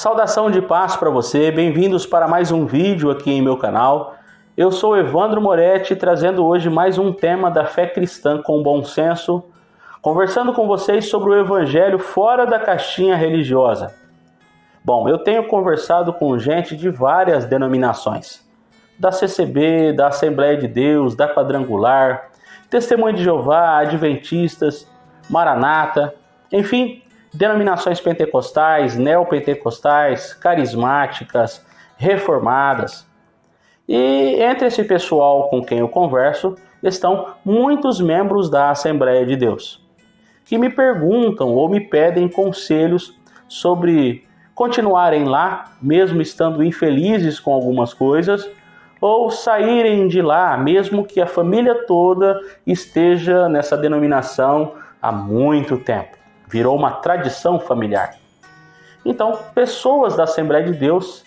Saudação de paz para você, bem-vindos para mais um vídeo aqui em meu canal. Eu sou Evandro Moretti, trazendo hoje mais um tema da fé cristã com bom senso, conversando com vocês sobre o evangelho fora da caixinha religiosa. Bom, eu tenho conversado com gente de várias denominações, da CCB, da Assembleia de Deus, da Quadrangular, Testemunho de Jeová, Adventistas, Maranata, enfim, denominações pentecostais, neopentecostais, carismáticas, reformadas. E entre esse pessoal com quem eu converso, estão muitos membros da Assembleia de Deus, que me perguntam ou me pedem conselhos sobre continuarem lá, mesmo estando infelizes com algumas coisas, ou saírem de lá, mesmo que a família toda esteja nessa denominação há muito tempo. Virou uma tradição familiar. Então, pessoas da Assembleia de Deus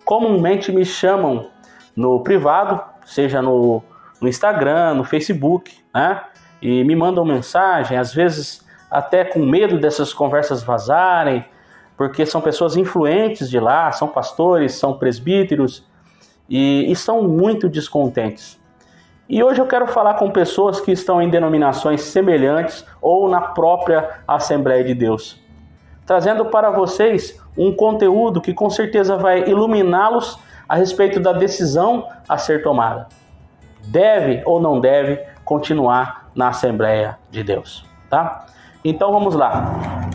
comumente me chamam no privado, seja no Instagram, no Facebook, né? E me mandam mensagem, às vezes até com medo dessas conversas vazarem, porque são pessoas influentes de lá, são pastores, são presbíteros e são muito descontentes. E hoje eu quero falar com pessoas que estão em denominações semelhantes ou na própria Assembleia de Deus, trazendo para vocês um conteúdo que com certeza vai iluminá-los a respeito da decisão a ser tomada. Deve ou não deve continuar na Assembleia de Deus, tá? Então vamos lá.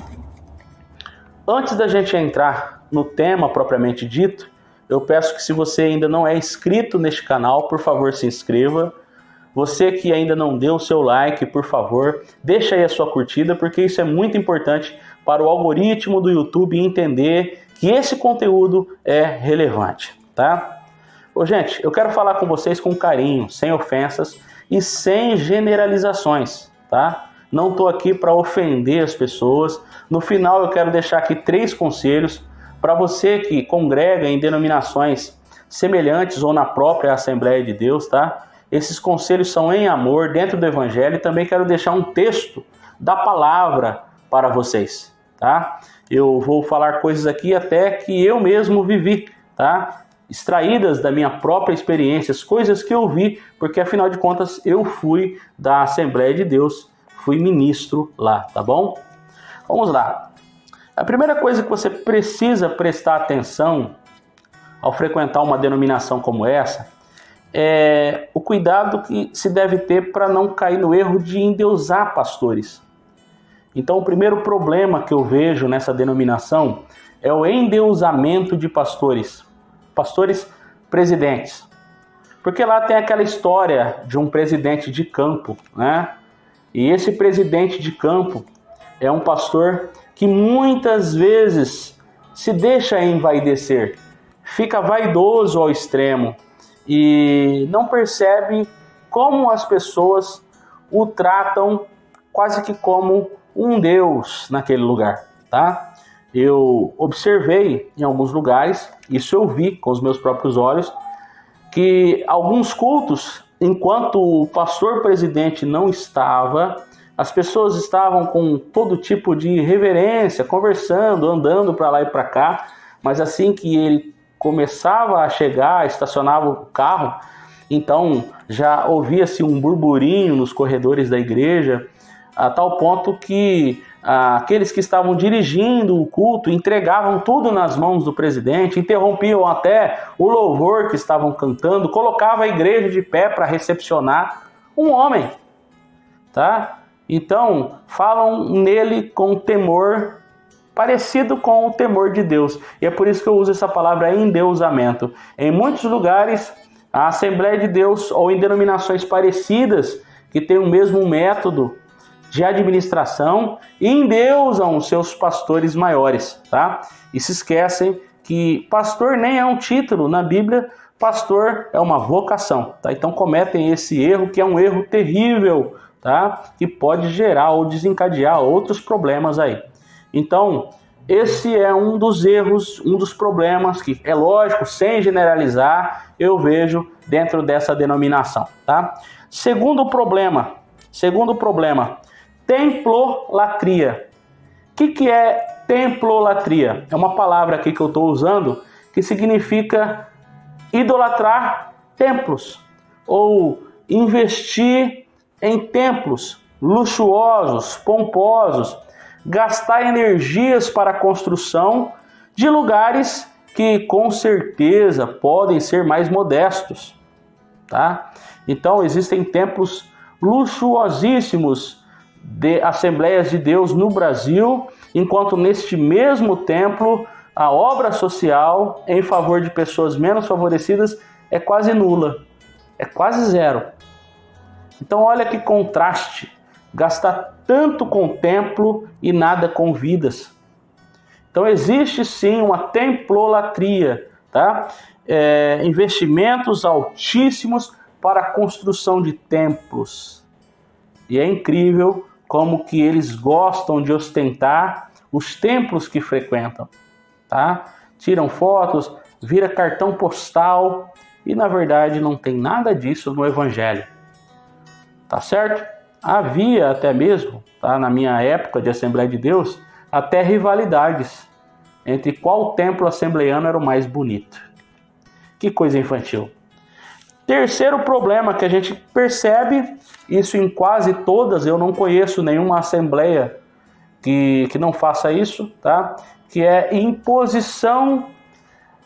Antes da gente entrar no tema propriamente dito, eu peço que, se você ainda não é inscrito neste canal, por favor se inscreva. Você que ainda não deu o seu like, por favor, deixa aí a sua curtida, porque isso é muito importante para o algoritmo do YouTube entender que esse conteúdo é relevante, tá? Gente, eu quero falar com vocês com carinho, sem ofensas e sem generalizações, tá? Não estou aqui para ofender as pessoas. No final eu quero deixar aqui 3 conselhos para você que congrega em denominações semelhantes ou na própria Assembleia de Deus, tá? Esses conselhos são em amor, dentro do Evangelho, e também quero deixar um texto da palavra para vocês, tá? Eu vou falar coisas aqui até que eu mesmo vivi, tá? Extraídas da minha própria experiência, as coisas que eu vi, porque afinal de contas eu fui da Assembleia de Deus, fui ministro lá, tá bom? Vamos lá. A primeira coisa que você precisa prestar atenção ao frequentar uma denominação como essa é o cuidado que se deve ter para não cair no erro de endeusar pastores. Então, o primeiro problema que eu vejo nessa denominação é o endeusamento de pastores presidentes. Porque lá tem aquela história de um presidente de campo, né? E esse presidente de campo é um pastor que muitas vezes se deixa envaidecer, fica vaidoso ao extremo e não percebe como as pessoas o tratam quase que como um deus naquele lugar, tá? Eu observei em alguns lugares, isso eu vi com os meus próprios olhos, que alguns cultos, enquanto o pastor presidente não estava, as pessoas estavam com todo tipo de reverência, conversando, andando para lá e para cá, mas assim que ele começava a chegar, estacionava o carro, então já ouvia-se um burburinho nos corredores da igreja, a tal ponto que aqueles que estavam dirigindo o culto entregavam tudo nas mãos do presidente, interrompiam até o louvor que estavam cantando, colocava a igreja de pé para recepcionar um homem, tá? Então, falam nele com temor parecido com o temor de Deus. E é por isso que eu uso essa palavra endeusamento. Em muitos lugares, a Assembleia de Deus, ou em denominações parecidas, que têm o mesmo método de administração, endeusam os seus pastores maiores, tá? E se esquecem que pastor nem é um título na Bíblia, pastor é uma vocação, tá? Então cometem esse erro, que é um erro terrível, tá? Que pode gerar ou desencadear outros problemas aí. Então, esse é um dos erros, um dos problemas que, é lógico, sem generalizar, eu vejo dentro dessa denominação, tá? Segundo problema, templolatria. O que é templolatria? É uma palavra aqui que eu estou usando que significa idolatrar templos ou investir em templos luxuosos, pomposos, gastar energias para a construção de lugares que com certeza podem ser mais modestos, tá? Então existem templos luxuosíssimos de Assembleias de Deus no Brasil, enquanto neste mesmo templo a obra social em favor de pessoas menos favorecidas é quase nula, é quase zero. Então olha que contraste, gastar tanto com templo e nada com vidas. Então existe sim uma templolatria, tá? Investimentos altíssimos para a construção de templos. E é incrível como que eles gostam de ostentar os templos que frequentam, tá? Tiram fotos, vira cartão postal e na verdade não tem nada disso no Evangelho, tá certo? Havia até mesmo, tá, na minha época de Assembleia de Deus, até rivalidades entre qual templo assembleiano era o mais bonito. Que coisa infantil. Terceiro problema que a gente percebe, isso em quase todas, eu não conheço nenhuma assembleia que não faça isso, tá? Que é imposição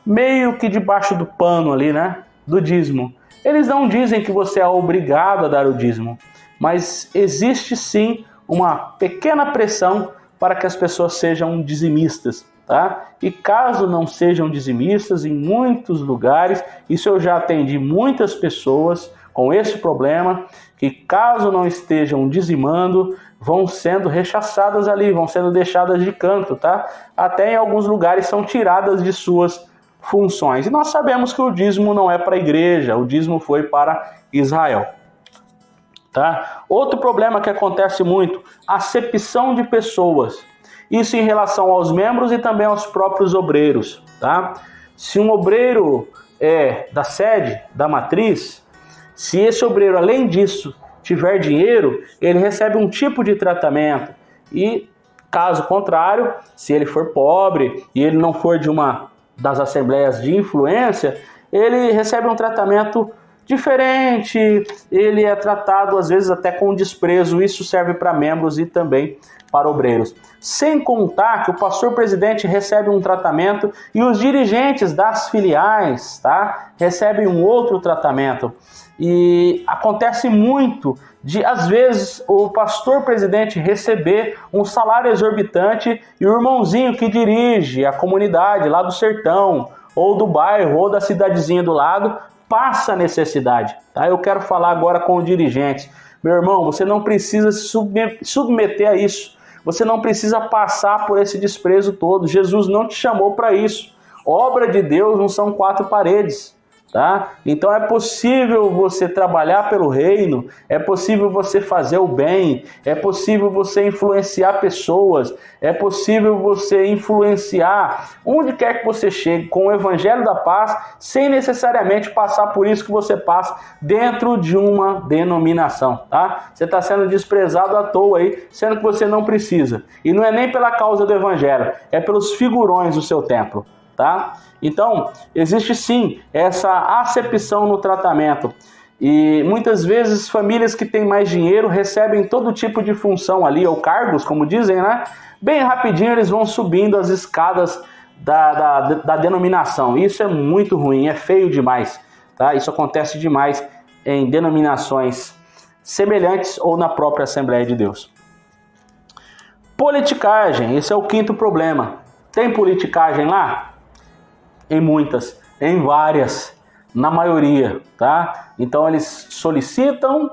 meio que debaixo do pano ali, né? Do dízimo. Eles não dizem que você é obrigado a dar o dízimo, mas existe sim uma pequena pressão para que as pessoas sejam dizimistas, tá? E caso não sejam dizimistas, em muitos lugares, isso eu já atendi muitas pessoas com esse problema, que caso não estejam dizimando, vão sendo rechaçadas ali, vão sendo deixadas de canto, tá? Até em alguns lugares são tiradas de suas funções. E nós sabemos que o dízimo não é para a igreja, o dízimo foi para Israel. Tá? Outro problema que acontece muito, acepção de pessoas. Isso em relação aos membros e também aos próprios obreiros. Tá? Se um obreiro é da sede, da matriz, se esse obreiro, além disso, tiver dinheiro, ele recebe um tipo de tratamento. E, caso contrário, se ele for pobre e ele não for de uma das assembleias de influência, ele recebe um tratamento diferente, ele é tratado às vezes até com desprezo. Isso serve para membros e também para obreiros. Sem contar que o pastor presidente recebe um tratamento e os dirigentes das filiais, tá, recebem um outro tratamento. E acontece muito de, às vezes, o pastor presidente receber um salário exorbitante e o irmãozinho que dirige a comunidade lá do sertão, ou do bairro, ou da cidadezinha do lado, passa necessidade. Tá? Eu quero falar agora com o dirigente. Meu irmão, você não precisa se submeter a isso. Você não precisa passar por esse desprezo todo. Jesus não te chamou para isso. Obra de Deus não são quatro paredes. Tá? Então é possível você trabalhar pelo reino, é possível você fazer o bem, é possível você influenciar pessoas, é possível você influenciar onde quer que você chegue com o evangelho da paz, sem necessariamente passar por isso que você passa dentro de uma denominação. Tá? Você está sendo desprezado à toa aí, sendo que você não precisa. E não é nem pela causa do evangelho, é pelos figurões do seu templo. Tá? Então, existe sim essa acepção no tratamento. E muitas vezes famílias que têm mais dinheiro recebem todo tipo de função ali, ou cargos, como dizem, né? Bem rapidinho eles vão subindo as escadas da denominação. Isso é muito ruim, é feio demais. Tá? Isso acontece demais em denominações semelhantes ou na própria Assembleia de Deus. Politicagem, esse é o quinto problema. Tem politicagem lá? Em muitas, em várias, na maioria, tá? Então eles solicitam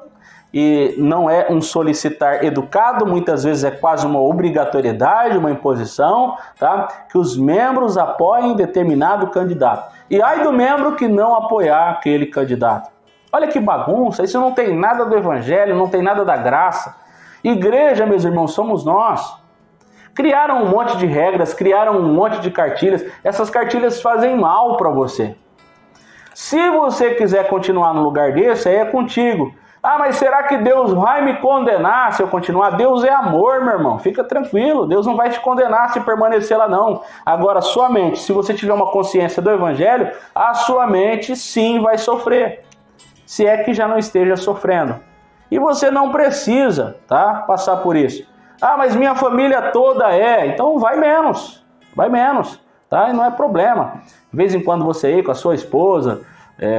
e não é um solicitar educado, muitas vezes é quase uma obrigatoriedade, uma imposição, tá? Que os membros apoiem determinado candidato. E ai do membro que não apoiar aquele candidato. Olha que bagunça, isso não tem nada do evangelho, não tem nada da graça. Igreja, meus irmãos, somos nós. Criaram um monte de regras, criaram um monte de cartilhas. Essas cartilhas fazem mal para você. Se você quiser continuar no lugar desse, aí é contigo. Ah, mas será que Deus vai me condenar se eu continuar? Deus é amor, meu irmão. Fica tranquilo. Deus não vai te condenar se permanecer lá, não. Agora, sua mente, se você tiver uma consciência do Evangelho, a sua mente sim vai sofrer. Se é que já não esteja sofrendo. E você não precisa, tá, passar por isso. Ah, mas minha família toda é. Então vai menos. Vai menos, tá? E não é problema. De vez em quando você aí com a sua esposa,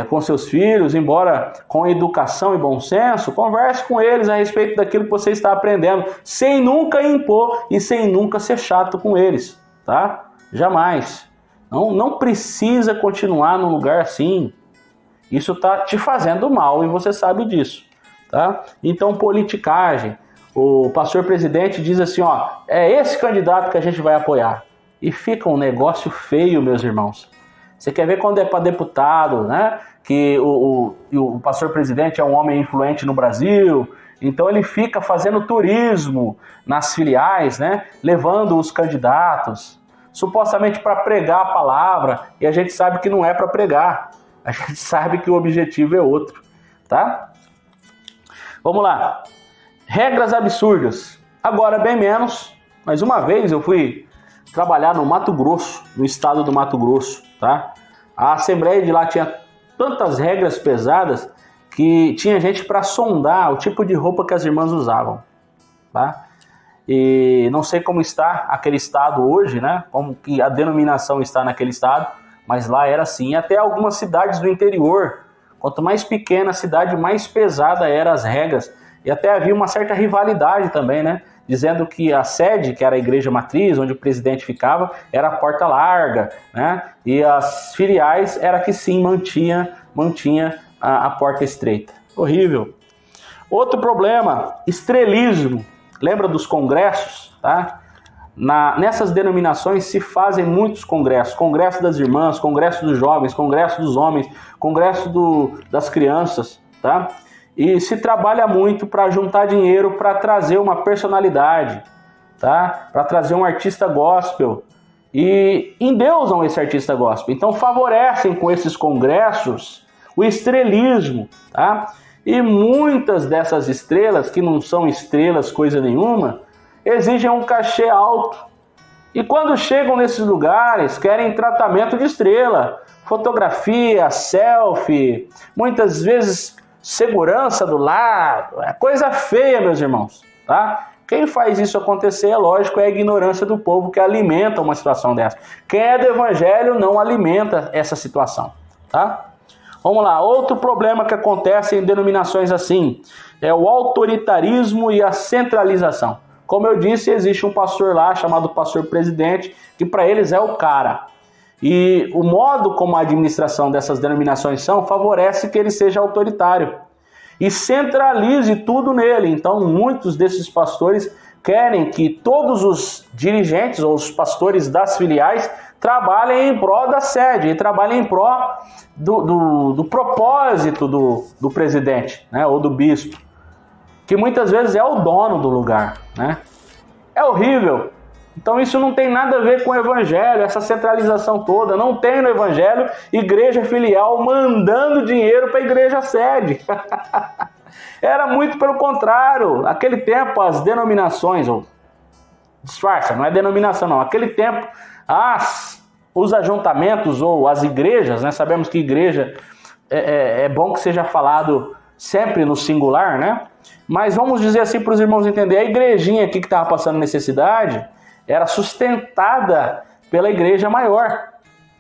com seus filhos, embora com educação e bom senso, converse com eles a respeito daquilo que você está aprendendo, sem nunca impor e sem nunca ser chato com eles, tá? Jamais. Não precisa continuar num lugar assim. Isso está te fazendo mal e você sabe disso, tá? Então, politicagem. O pastor presidente diz assim, ó, é esse candidato que a gente vai apoiar. E fica um negócio feio, meus irmãos. Você quer ver quando é para deputado, né? Que o pastor presidente é um homem influente no Brasil, então ele fica fazendo turismo nas filiais, né? Levando os candidatos, supostamente para pregar a palavra, e a gente sabe que não é para pregar. A gente sabe que o objetivo é outro, tá? Vamos lá. Regras absurdas. Agora bem menos, mas uma vez eu fui trabalhar no Mato Grosso, no estado do Mato Grosso, tá? A Assembleia de lá tinha tantas regras pesadas que tinha gente para sondar o tipo de roupa que as irmãs usavam, tá? E não sei como está aquele estado hoje, né? Como que a denominação está naquele estado, mas lá era assim. E até algumas cidades do interior, quanto mais pequena a cidade, mais pesada eram as regras. E até havia uma certa rivalidade também, né? Dizendo que a sede, que era a igreja matriz, onde o presidente ficava, era a porta larga, né? E as filiais era que sim mantinha a porta estreita. Horrível. Outro problema, estrelismo. Lembra dos congressos, tá? Nessas denominações se fazem muitos congressos. Congresso das irmãs, congresso dos jovens, congresso dos homens, congresso das crianças, tá? E se trabalha muito para juntar dinheiro para trazer uma personalidade, tá? Para trazer um artista gospel. E endeusam esse artista gospel. Então favorecem com esses congressos o estrelismo, tá? E muitas dessas estrelas, que não são estrelas coisa nenhuma, exigem um cachê alto. E quando chegam nesses lugares, querem tratamento de estrela. Fotografia, selfie, muitas vezes segurança do lado, é coisa feia, meus irmãos, tá? Quem faz isso acontecer, é lógico, é a ignorância do povo que alimenta uma situação dessa. Quem é do evangelho não alimenta essa situação, tá? Vamos lá, outro problema que acontece em denominações assim é o autoritarismo e a centralização. Como eu disse, existe um pastor lá chamado pastor presidente, que para eles é o cara. E o modo como a administração dessas denominações favorece que ele seja autoritário e centralize tudo nele. Então, muitos desses pastores querem que todos os dirigentes ou os pastores das filiais trabalhem em prol da sede, e trabalhem em prol do propósito do presidente, né, ou do bispo, que muitas vezes é o dono do lugar, né? É horrível. Então isso não tem nada a ver com o evangelho, essa centralização toda. Não tem no evangelho igreja filial mandando dinheiro para a igreja sede. Era muito pelo contrário. Naquele tempo as denominações, disfarça, não é denominação não. Naquele tempo os ajuntamentos ou as igrejas, né? Sabemos que igreja é bom que seja falado sempre no singular, né? Mas vamos dizer assim para os irmãos entenderem, a igrejinha aqui que estava passando necessidade era sustentada pela igreja maior,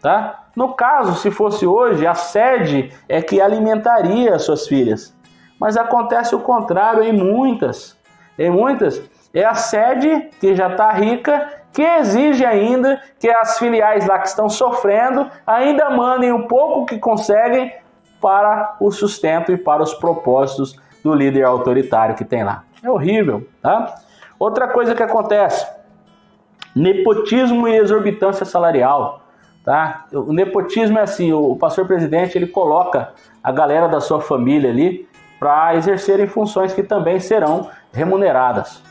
tá? No caso, se fosse hoje, a sede é que alimentaria as suas filhas. Mas acontece o contrário em muitas. Em muitas, é a sede que já está rica, que exige ainda que as filiais lá que estão sofrendo ainda mandem um pouco que conseguem para o sustento e para os propósitos do líder autoritário que tem lá. É horrível, tá? Outra coisa que acontece, nepotismo e exorbitância salarial, tá? O nepotismo é assim, o pastor presidente ele coloca a galera da sua família ali para exercerem funções que também serão remuneradas,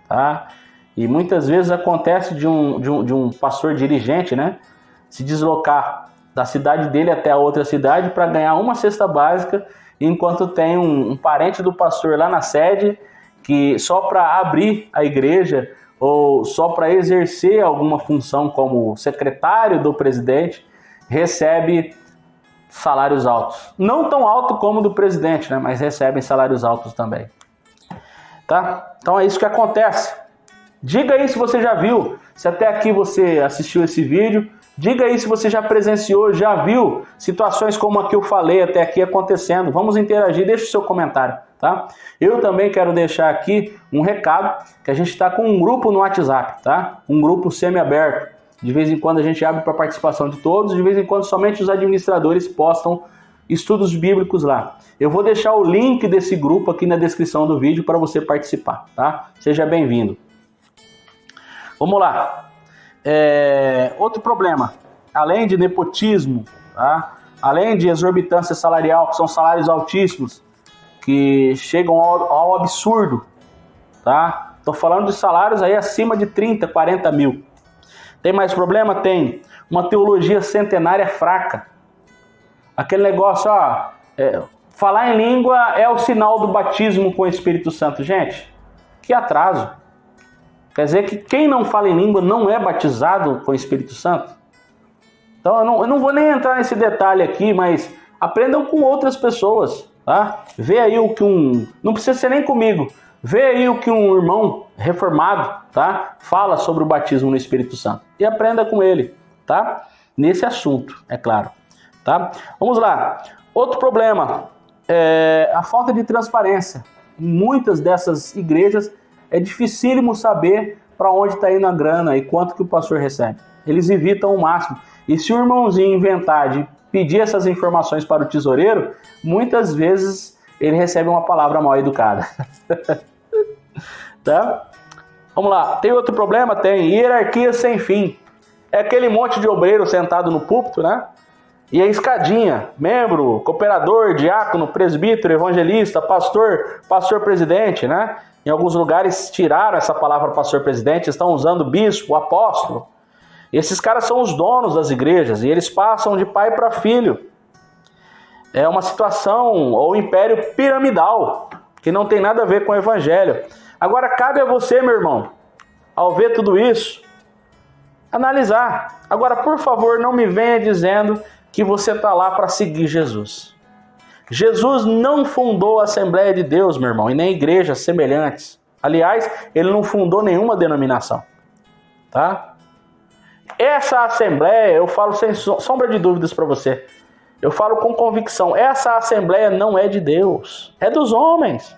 tá? E muitas vezes acontece de um pastor dirigente, né, se deslocar da cidade dele até a outra cidade para ganhar uma cesta básica, enquanto tem um parente do pastor lá na sede que só para abrir a igreja ou só para exercer alguma função como secretário do presidente recebe salários altos. Não tão alto como o do presidente, né? Mas recebem salários altos também. Tá? Então é isso que acontece. Diga aí se você já viu, se até aqui você assistiu esse vídeo. Diga aí se você já presenciou, já viu situações como a que eu falei até aqui acontecendo. Vamos interagir, deixa o seu comentário, tá? Eu também quero deixar aqui um recado, que a gente está com um grupo no WhatsApp, tá? Um grupo semi-aberto. De vez em quando a gente abre para participação de todos, de vez em quando somente os administradores postam estudos bíblicos lá. Eu vou deixar o link desse grupo aqui na descrição do vídeo para você participar, tá? Seja bem-vindo. Vamos lá. Outro problema, além de nepotismo, tá? Além de exorbitância salarial, que são salários altíssimos, que chegam ao absurdo, tá? Estou falando de salários aí acima de 30, 40 mil. Tem mais problema? Tem. Uma teologia centenária fraca. Aquele negócio, falar em língua é o sinal do batismo com o Espírito Santo. Gente, que atraso. Quer dizer que quem não fala em língua não é batizado com o Espírito Santo? Então eu não vou nem entrar nesse detalhe aqui, mas aprendam com outras pessoas, tá? Vê aí o que não precisa ser nem comigo. Vê aí o que um irmão reformado, tá? Fala sobre o batismo no Espírito Santo. E aprenda com ele, tá? Nesse assunto, é claro. Tá? Vamos lá. Outro problema é a falta de transparência. Em muitas dessas igrejas é dificílimo saber para onde está indo a grana e quanto que o pastor recebe. Eles evitam o máximo. E se o irmãozinho inventar de pedir essas informações para o tesoureiro, muitas vezes ele recebe uma palavra mal educada. Tá? Vamos lá. Tem outro problema? Tem. Hierarquia sem fim. É aquele monte de obreiro sentado no púlpito, né? E a escadinha, membro, cooperador, diácono, presbítero, evangelista, pastor, pastor-presidente, né? Em alguns lugares tiraram essa palavra pastor-presidente, estão usando bispo, apóstolo. Esses caras são os donos das igrejas e eles passam de pai para filho. É uma situação ou império piramidal, que não tem nada a ver com o evangelho. Agora cabe a você, meu irmão, ao ver tudo isso, analisar. Agora, por favor, não me venha dizendo que você está lá para seguir Jesus. Jesus não fundou a Assembleia de Deus, meu irmão, e nem igrejas semelhantes. Aliás, ele não fundou nenhuma denominação. Tá? Essa Assembleia, eu falo sem sombra de dúvidas para você. Eu falo com convicção, essa Assembleia não é de Deus, é dos homens.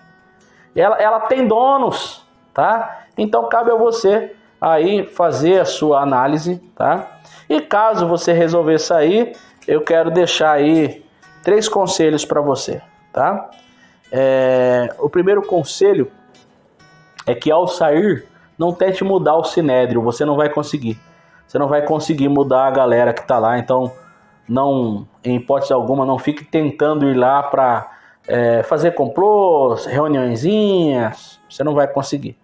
Ela tem donos, tá? Então cabe a você aí fazer a sua análise, tá? E caso você resolver sair, eu quero deixar aí 3 conselhos para você, tá? O primeiro conselho é que ao sair, não tente mudar o sinédrio, você não vai conseguir. Você não vai conseguir mudar a galera que está lá, então não, em hipótese alguma, não fique tentando ir lá para fazer complôs, reuniõezinhas, você não vai conseguir,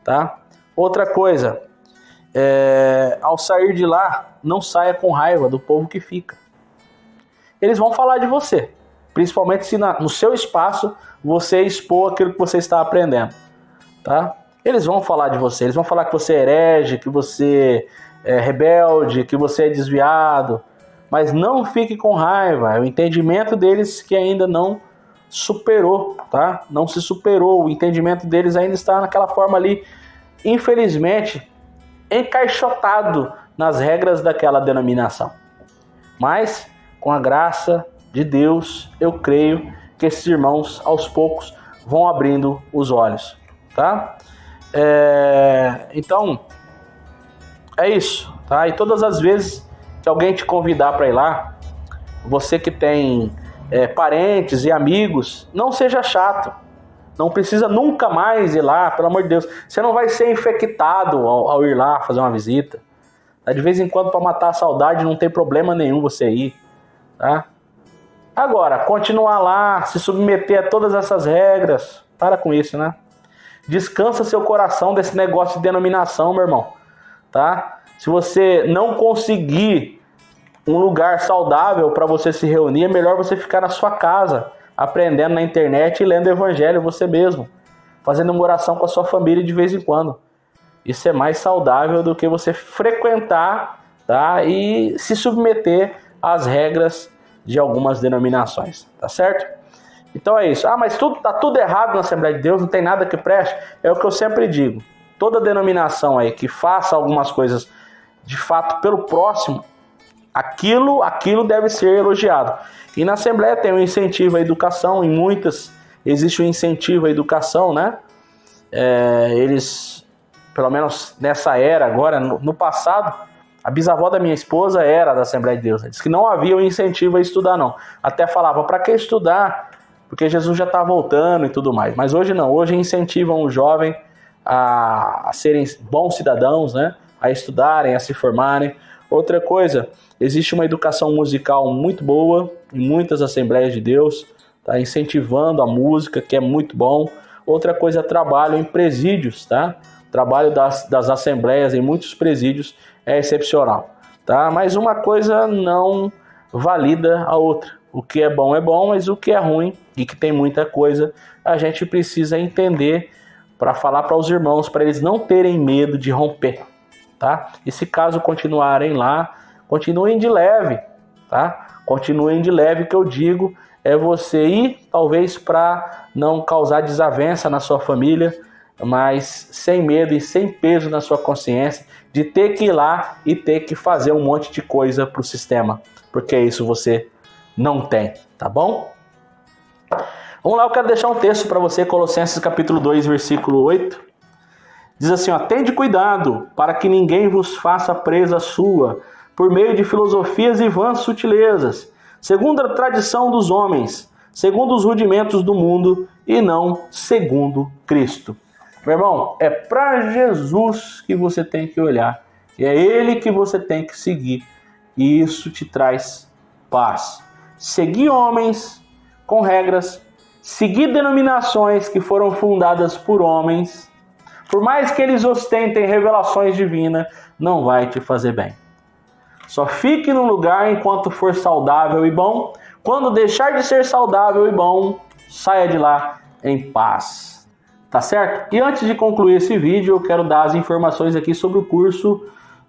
tá? Outra coisa, ao sair de lá, não saia com raiva do povo que fica. Eles vão falar de você, principalmente se no seu espaço você expor aquilo que você está aprendendo, tá? Eles vão falar de você, eles vão falar que você é herege, que você é rebelde, que você é desviado, mas não fique com raiva, é o entendimento deles que ainda não superou, tá? Não se superou, o entendimento deles ainda está naquela forma ali, infelizmente, encaixotado nas regras daquela denominação. Mas, com a graça de Deus, eu creio que esses irmãos, aos poucos, vão abrindo os olhos, tá? Então, é isso, tá? E todas as vezes que alguém te convidar para ir lá, você que tem parentes e amigos, não seja chato. Não precisa nunca mais ir lá, pelo amor de Deus. Você não vai ser infectado ao ir lá fazer uma visita. De vez em quando, para matar a saudade, não tem problema nenhum você ir. Tá? Agora, continuar lá, se submeter a todas essas regras, para com isso, né? Descansa seu coração desse negócio de denominação, meu irmão. Tá? Se você não conseguir um lugar saudável para você se reunir, é melhor você ficar na sua casa, aprendendo na internet e lendo o evangelho você mesmo, fazendo uma oração com a sua família de vez em quando. Isso é mais saudável do que você frequentar, tá, e se submeter às regras de algumas denominações, tá certo? Então é isso. Mas tá tudo errado na Assembleia de Deus, não tem nada que preste. É o que eu sempre digo. Toda denominação aí que faça algumas coisas de fato pelo próximo, aquilo deve ser elogiado. E na Assembleia tem um incentivo à educação, em muitas existe um incentivo à educação, né? Eles, pelo menos nessa era agora, no passado, a bisavó da minha esposa era da Assembleia de Deus. Diz que não havia um incentivo a estudar, não. Até falava, para que estudar? Porque Jesus já está voltando e tudo mais. Mas hoje não, hoje incentivam o jovem a serem bons cidadãos, né? A estudarem, a se formarem. Outra coisa, existe uma educação musical muito boa em muitas Assembleias de Deus, tá? Incentivando a música, que é muito bom. Outra coisa, trabalho em presídios, tá? O trabalho das assembleias em muitos presídios é excepcional, tá? Mas uma coisa não valida a outra. O que é bom, mas o que é ruim e que tem muita coisa, a gente precisa entender para falar para os irmãos, para eles não terem medo de romper, tá? E se caso continuarem lá, continuem de leve, tá? Continuem de leve, que eu digo, é você ir, talvez para não causar desavença na sua família, mas sem medo e sem peso na sua consciência de ter que ir lá e ter que fazer um monte de coisa para o sistema, porque isso você não tem, tá bom? Vamos lá, eu quero deixar um texto para você, Colossenses capítulo 2, versículo 8. Diz assim, tende cuidado para que ninguém vos faça presa sua, por meio de filosofias e vãs sutilezas, segundo a tradição dos homens, segundo os rudimentos do mundo e não segundo Cristo. Meu irmão, é para Jesus que você tem que olhar, e é Ele que você tem que seguir, e isso te traz paz. Seguir homens com regras, seguir denominações que foram fundadas por homens, por mais que eles ostentem revelações divinas, não vai te fazer bem. Só fique no lugar enquanto for saudável e bom. Quando deixar de ser saudável e bom, saia de lá em paz. Tá certo? E antes de concluir esse vídeo, eu quero dar as informações aqui sobre o curso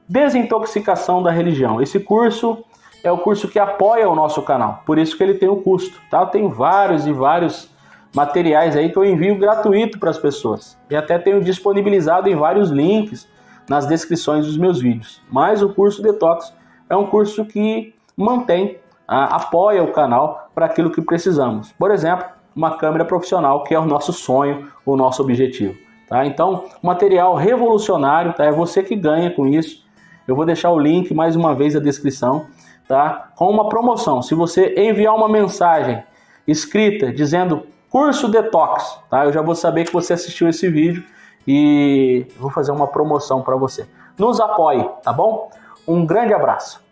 Desintoxicação da Religião. Esse curso é o curso que apoia o nosso canal, por isso que ele tem um custo, tá? Tem vários materiais aí que eu envio gratuito para as pessoas. E até tenho disponibilizado em vários links nas descrições dos meus vídeos. Mas o curso Detox é um curso que apoia o canal para aquilo que precisamos. Por exemplo, uma câmera profissional, que é o nosso sonho, o nosso objetivo. Tá? Então, material revolucionário, tá? É você que ganha com isso. Eu vou deixar o link mais uma vez na descrição, tá? Com uma promoção. Se você enviar uma mensagem escrita dizendo curso Detox, tá? Eu já vou saber que você assistiu esse vídeo e vou fazer uma promoção para você. Nos apoie, tá bom? Um grande abraço.